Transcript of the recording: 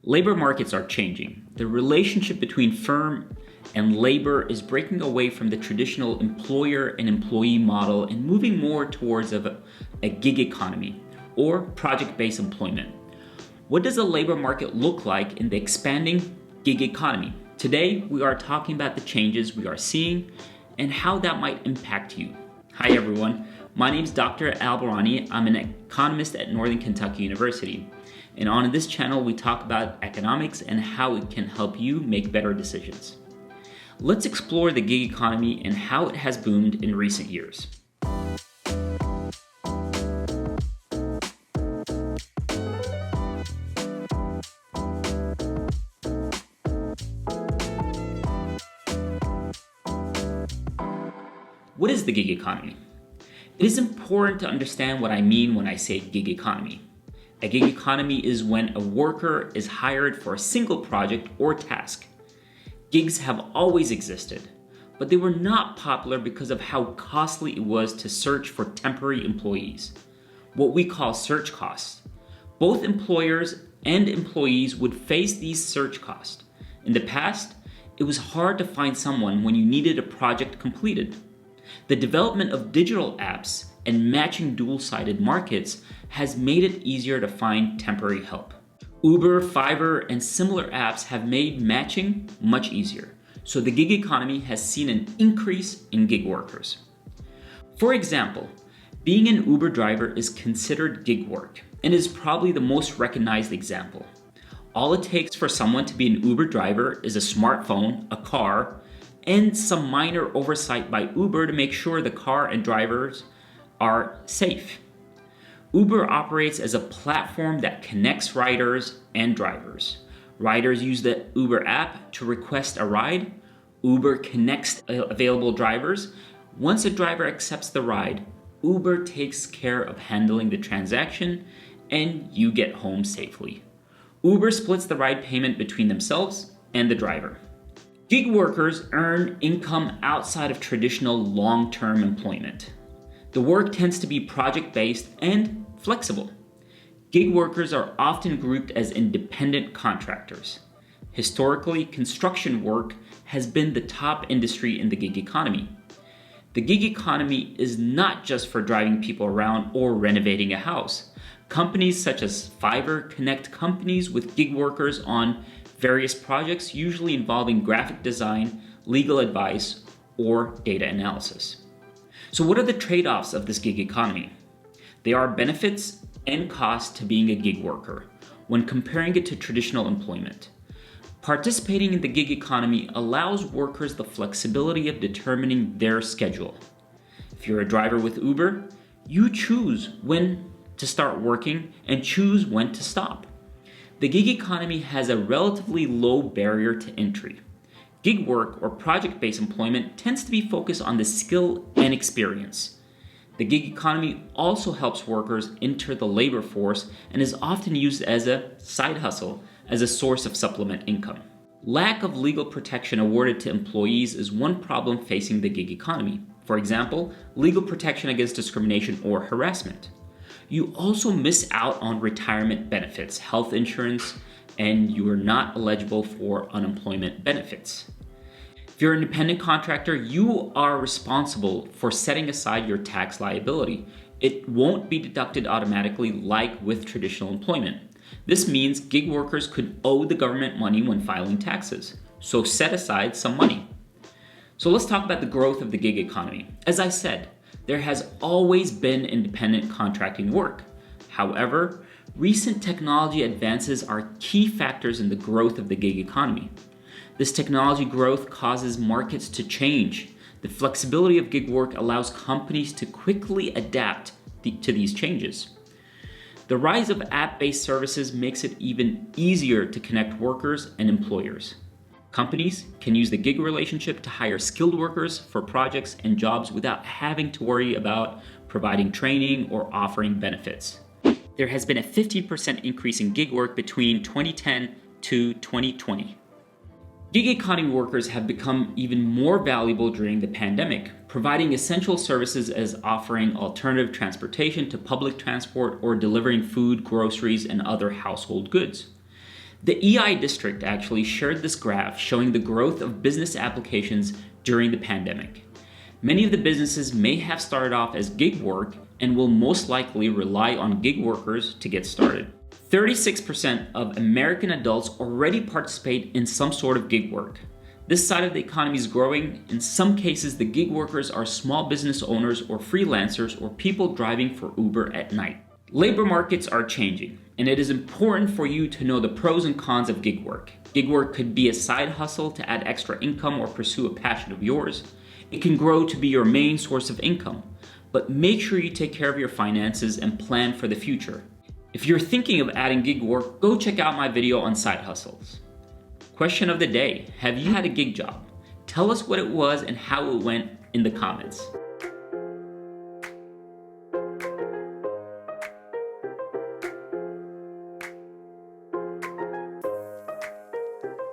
Labor markets are changing. The relationship between firm and labor is breaking away from the traditional employer and employee model and moving more towards a gig economy or project-based employment. What does a labor market look like in the expanding gig economy? Today, we are talking about the changes we are seeing and how that might impact you. Hi everyone, my name is Dr. Albarani. I'm an economist at Northern Kentucky University. And on this channel, we talk about economics and how it can help you make better decisions. Let's explore the gig economy and how it has boomed in recent years. What is the gig economy? It is important to understand what I mean when I say gig economy. A gig economy is when a worker is hired for a single project or task. Gigs have always existed, but they were not popular because of how costly it was to search for temporary employees, what we call search costs. Both employers and employees would face these search costs. In the past, it was hard to find someone when you needed a project completed. The development of digital apps and matching dual-sided markets has made it easier to find temporary help. Uber, Fiverr, and similar apps have made matching much easier, so the gig economy has seen an increase in gig workers. For example, being an Uber driver is considered gig work and is probably the most recognized example. All it takes for someone to be an Uber driver is a smartphone, a car, and some minor oversight by Uber to make sure the car and drivers are safe. Uber operates as a platform that connects riders and drivers. Riders use the Uber app to request a ride. Uber connects available drivers. Once a driver accepts the ride, Uber takes care of handling the transaction and you get home safely. Uber splits the ride payment between themselves and the driver. Gig workers earn income outside of traditional long-term employment. The work tends to be project-based and flexible. Gig workers are often grouped as independent contractors. Historically, construction work has been the top industry in the gig economy. The gig economy is not just for driving people around or renovating a house. Companies such as Fiverr connect companies with gig workers on various projects, usually involving graphic design, legal advice, or data analysis. So what are the trade-offs of this gig economy? There are benefits and costs to being a gig worker when comparing it to traditional employment. Participating in the gig economy allows workers the flexibility of determining their schedule. If you're a driver with Uber, you choose when to start working and choose when to stop. The gig economy has a relatively low barrier to entry. Gig work or project-based employment tends to be focused on the skill and experience. The gig economy also helps workers enter the labor force and is often used as a side hustle as a source of supplement income. Lack of legal protection awarded to employees is one problem facing the gig economy. For example, legal protection against discrimination or harassment. You also miss out on retirement benefits, health insurance, and you are not eligible for unemployment benefits. If you're an independent contractor, you are responsible for setting aside your tax liability. It won't be deducted automatically like with traditional employment. This means gig workers could owe the government money when filing taxes, so set aside some money. So let's talk about the growth of the gig economy. As I said, there has always been independent contracting work. However, recent technology advances are key factors in the growth of the gig economy. This technology growth causes markets to change. The flexibility of gig work allows companies to quickly adapt to these changes. The rise of app-based services makes it even easier to connect workers and employers. Companies can use the gig relationship to hire skilled workers for projects and jobs without having to worry about providing training or offering benefits. There has been a 50% increase in gig work between 2010 to 2020. Gig economy workers have become even more valuable during the pandemic, providing essential services as offering alternative transportation to public transport or delivering food, groceries, and other household goods. The EI district actually shared this graph showing the growth of business applications during the pandemic. Many of the businesses may have started off as gig work and will most likely rely on gig workers to get started. 36% of American adults already participate in some sort of gig work. This side of the economy is growing. In some cases, the gig workers are small business owners or freelancers or people driving for Uber at night. Labor markets are changing, and it is important for you to know the pros and cons of gig work. Gig work could be a side hustle to add extra income or pursue a passion of yours. It can grow to be your main source of income, but make sure you take care of your finances and plan for the future. If you're thinking of adding gig work, go check out my video on side hustles. Question of the day: have you had a gig job? Tell us what it was and how it went in the comments.